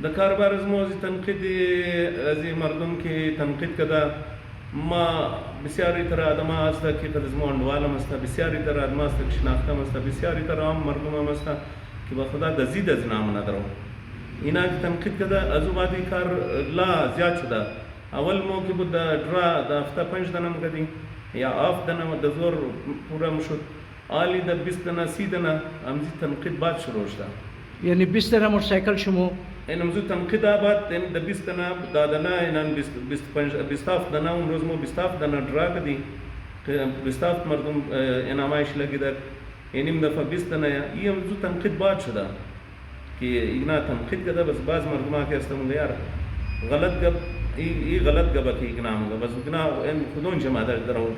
د کاروبار از موز تنقید از مردم که تنقید کده ما بسیاری تر آدم است که قد از ما اندوالم است، بسیاری تر آدم است که شناختم است، بسیاری تر عام مردم هم است که به خدا دزید از نام ندارم. اینا که تنقید کده از او بعدی کار لا زیاد شده. اول مو که بود درا هفته 5 دنم کدی یا 7 دنم د زور پورا مشد عالی د 20 دنه 30 دنه امزی تنقید بعد شروع شده. یعنی 20 دنه موتورسایکل شما این امزو تنقید بعد د 20 دنه دادنه اینان 25 27 دنه اون روز مو 27 دنه درا کدی که 27 مردم انعامایش لگیدر اینیم دفعه 20 دنه ای امزو تنقید بعد شده که اینا تنقید کده بس باز مردم ها که استم یار غلط گپ ای غلط گپ کی اقنام بس اقنا ان خودون جمع در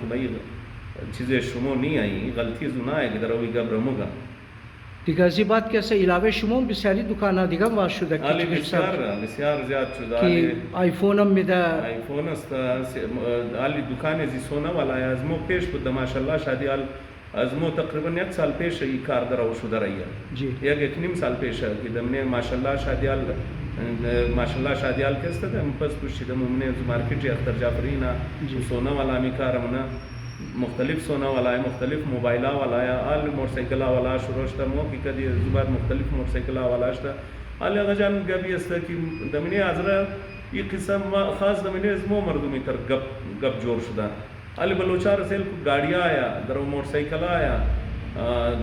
که بای چیزیں شما نہیں آئی غلطی زنا ہے کہ دروی گب رموگا دیگه از این بعد که اصلا علاوه شما بسیاری دکان ها دیگه واز شده علی بسیار زیاد شده که آیفون هم میده آیفون است علی دکان زی سونا والا از مو پیش بود ماشاءالله شادی از مو تقریبا 1 سال پیش این کار درو شده رہی جی یک نیم سال پیش که دمنه ماشاءالله شادیال کسته دم پس پوشیده ممنه مارکیٹ اختر جعفری نا سونا والا می کارمنا مختلف سونا والا ہے مختلف موبائلا والا ہے آل موٹرسائیکل والا شروع شتا مو کی کدی زبر مختلف موٹرسائیکل والا شتا آل غجان گبی است کی دمنه ازرا یہ قسم خاص دمنه از مو مردمی تر گپ جوړ شدا آل بلوچار سیل گاڑیاں آیا درو موٹرسائیکل آیا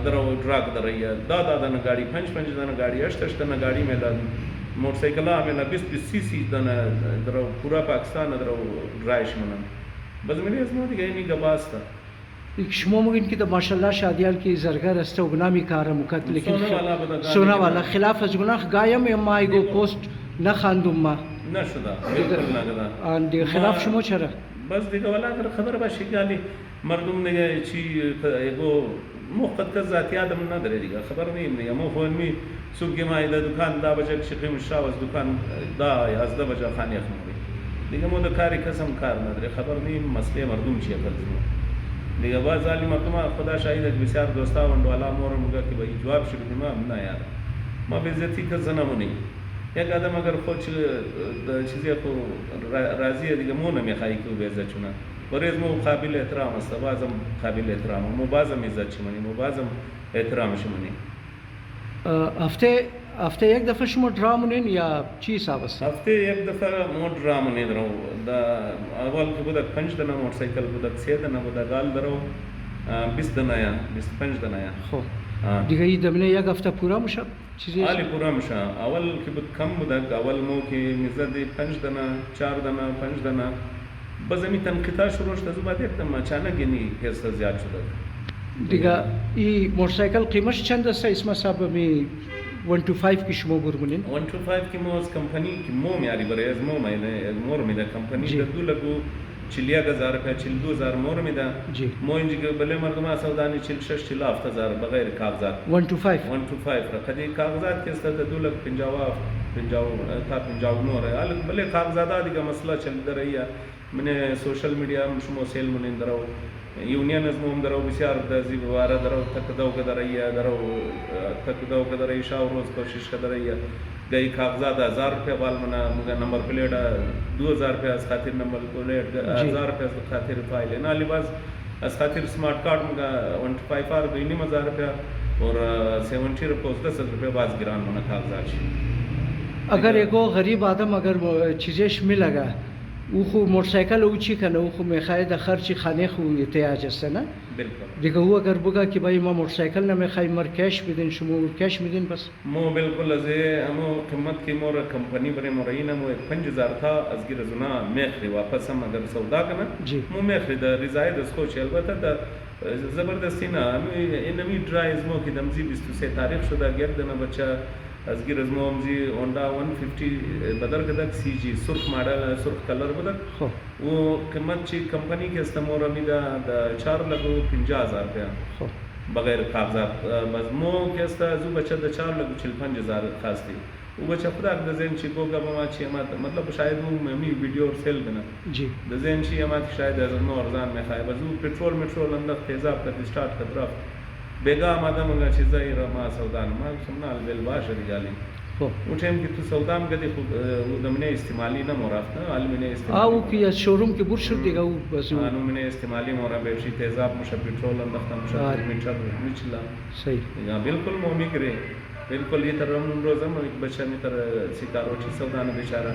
درو ٹرک دریا دادا دن گاڑی 5 دن گاڑی 8 دن گاڑی میں موٹرسائیکل میں 20 سی سی دن درو پورا پاکستان درو ڈرائش منن بس میری از ما دیگه اینی گباستا شما میگین که ماشاءالله شادیال کی زرگر است و گنامی کار مکت لیکن سونا والا خلاف از گناه گایم یا ما ایگو پوست نخاندم ما نشده بالکل نگدا آن دیگه خلاف شما چرا بس دیگه والا اگر خبر باشه که مردم نگه چی ایگو موقت که ذاتی آدم نداره دیگه خبر نیم دیگه مو فهمی صبح ما ایده دکان دا بجه شقیم شاوز دکان دا 11 بجه خانی اخمری دیگه مو د کاری قسم کار نداره خبر نیم مسئله مردم چیه کلزمو دیگه باز علی مردم خدا شاهد بسیار دوستا وندوالا مورم مگه که با جواب شروع ما نه یار ما بیزتی که زنمونی یک آدم اگر خود چیزی خو راضیه دیگه مو نمیخوایی که بیزت چونه بریز مو قابل احترام است بازم قابل احترام مو بازم عزت شمانی مو بازم احترام شمانی هفته یک دفعه شما درامونین یا چی حساب است؟ هفته یک دفعه مو درامونین درو دا اول که بودک 5 دنه موتورسایکل بودک 3 دنه بودک گال درو 20 دنه یا 25 دنه یا خب دیگه این دمنه یک هفته پورا میشه چیزی عالی پورا میشه اول که بود کم بودک اول مو که میزد 5 دنه 4 دنه 5 دنه بزمی تنقیطا شروع شد از بعد یکدم اچانک یعنی حصه زیاد شد دیگه این موتورسایکل قیمتش چند است اسم صاحب می 125 کی شما برمونین 125 کی مو از کمپانی کی مو میاری برای از مو مینه مور میده کمپانی دو لگو 40000 روپیه 42000 مور میده مو اینجی بله مردم سودانی 46 47000 بغیر کاغذات 125 رقدی کاغذات که است دو لگ 50 تا 50 نور ہے بله کاغذات دیگه مسئله چل رہی ہے من سوشل میڈیا شما سیل من درو یونین از موم درو بسیار دزی بواره درو تکدو کدرایی درو تکدو کدرایی شاو روز کوشش کدرایی گئی کاغذات 1000 روپے وال منا مگا نمبر پلیٹ 2000 روپے از خاطر نمبر پلیٹ 1000 روپے از خاطر فائل نا لباس از خاطر سمارٹ کارڈ مگا 125 آر 2000 روپے اور 70 روپے 10 روپے باز گران منا کاغذات اگر ایگو غریب آدم اگر چیزش میلگا او خو موتورسایکل او چی کنه او خو میخواد د خرچ خانه خو احتیاج است نه بالکل دیگه او اگر بگه که بای ما موتورسایکل نمیخوایم مر کش بدین شما کش میدین بس مو بالکل از امو قیمت کی مور کمپانی بر مورینه مو 5000 تا از گیر زنا میخری واپس هم اگر سودا کنه مو میخری د رضای د سوچ البته د زبردستی نه اینمی درایز مو کی دمزی 23 تاریخ شده گردنه بچا از گیر از مومزی هوندا 150 بدر کدک سی جی سرخ ماڈل سرخ کلر بدک وہ قیمت چی کمپنی کے استمور میدا د 4 لگو 50000 روپیہ بغیر کاغذات بس مو کے است زو بچا د 4 لگو 55000 خاص دی وہ بچا خدا د زین چی گوگا ما چی مطلب شاید مو می ویڈیو سیل بنا جی د زین چی ما شاید از نو ارزان میں خای بزو پیٹرول اندر تیزاب کا سٹارٹ کا طرف بیگا آمده منگا چیزایی را ما سودان ما سمنا البیل باشه دیگالی خب او ټایم کې تو سودام کدی خو د منه استعمالي نه مرافت نه علمینه استعمالي او کی از شوروم که بور شد دیگه او بس او قانون منه استعمالي مرافت شي تیزاب مشه پټرول اندختم مشه میټر میچلا صحیح یا بالکل مومی کرے بالکل یہ تر من روزم ایک بچہ می تر سیکاروچی سودان بیچارہ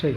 صحیح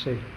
صحیح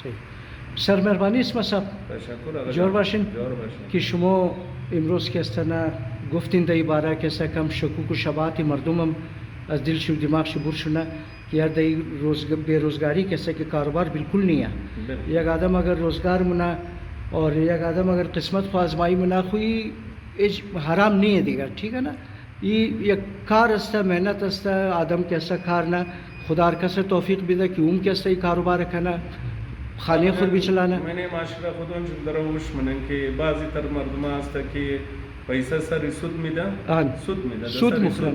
صحیح سر مهربانی اسم صاحب تشکر آقا جور باشین جور باشین که شما امروز که استنا گفتین در این باره که کم شکوک و شبهات مردم هم از دلش و دماغش بور شونه که یار در بیروزگاری که کاروبار بالکل نہیں ہے یک آدم اگر روزگار منا اور یک آدم اگر قسمت خو آزمائی منا خوی ایج حرام نہیں ہے دیگر ٹھیک ہے نا یہ یک کار است محنت است آدم که است کار نه خدا هر کس توفیق بده که اون که است این کاروبار کنه خانه خود بچلانا میں نے معاشرہ خودون دروش منن کہ بعضی تر مردم است کہ پیسہ سر سود میدا آن سود میدا سود مخرن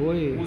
اوی او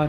آن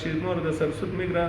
شیزمور د سر سود میگرا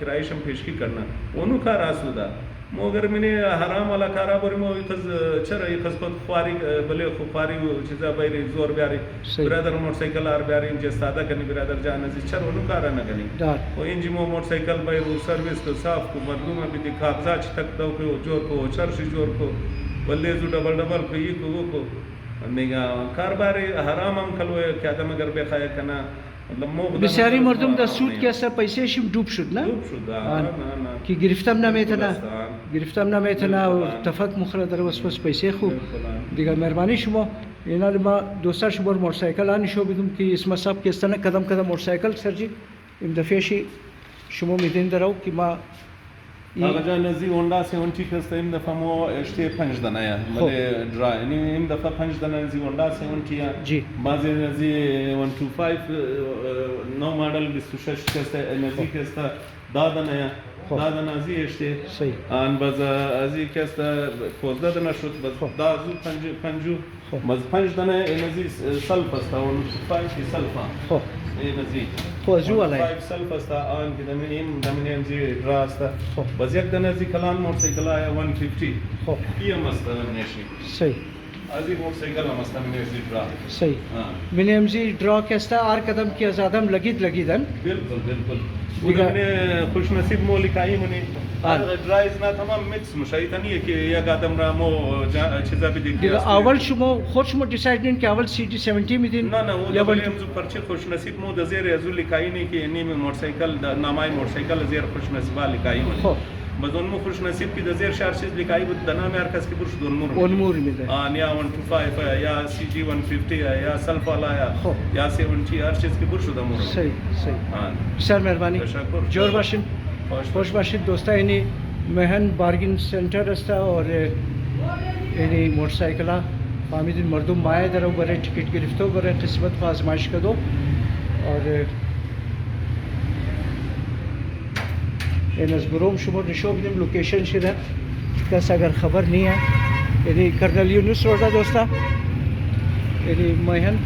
کرایشم پیشکی کرنا اونو کار اسودا مگر منی حرام والا کارا بر مو کز چر کز خود خواری بله خواری چیزا بیری زور بیاری برادر موٹر سائیکل ار بیاری انج ساده کنی برادر جان از چر اونو کارا نه کنی دار او انج مو موٹر سائیکل بیرو سروس کو صاف کو مردوم بھی دکھا کاغذات تک دو کو جوړ کو چر شي جوړ کو بلې زو ډبل ډبل کو یہ کو میگا کاروبار حرام هم کلو که آدم اگر بخواه کنه بسیاری مردم در سود که اصلا پیسه شیم دوب شد نه؟ دوب شد که گرفتم نمیتونه و تفک مخرد در وسوس پیسه خوب دیگه مهربانی شما اینا ما دوستا شما موتورسایکل آنی شو بدم که اسم صاحب که استنه قدم قدم موتورسایکل سرجی این دفعه شی شما میدین دراو که ما آقا جان نزی هوندا 70 کسته این دفعه مو اشتی 5 دانه یا مله درا یعنی این دفعه 5 دانه نزی هوندا 70 یا جی بعضی نزی 125 نو مدل 26 کسته نزی کسته دادنه یا دادنه نزی اشتی صحیح آن باز ازی کسته 15 دانه شد باز دازو 5 باز 5 دانه نزی سلف است 125 سلفا خب نزی خوزو علی 5 سلف است آن که دمینیم نزی درا است باز یک دانه نزی کلان موتورسایکل آیا 150 خب پیم است نشی صحیح ازی موتورسایکل هم است نزی درا صحیح منیمزی درا که است هر قدم که از آدم لگیدن بالکل دیگه خوش نصیب مولیکایی منی درایز نه تمام میکس مشایطنیه که یک آدم را مو چیزا بدید دیگه اول شما خود شما دیساید کردین که اول CD 70 میدین نه او ولی امزو پرچه خوش نصیب مو د زیر ازو لیکایی نه که نیم موتورسایکل د نامای موتورسایکل زیر خوش نصیبا لیکایی منی خب بدون مو خوش نصیب کی د زیر شهر چیز لیکایی بود د نام هر کس کی برش دون مور میده یا 125 یا CG 150 یا سلفالا یا 70 هر چیز کی برش دون صحیح بسیار مهربانی جور باشین خوش باشید دوستا اینی مهن بارگین سنٹر است اور اینی موتورسایکل فهمیدین مردم مایه درو برای ٹکٹ گرفتو برای قسمت کو آزمایش کدو اور این از بروم شما نشو بدیم لوکیشن شده کس اگر خبر نہیں ہے اینی کرنل یونس روڈا دوستا اینی مهن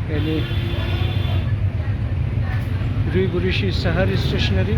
اینی روی بریشی سهر استیشنری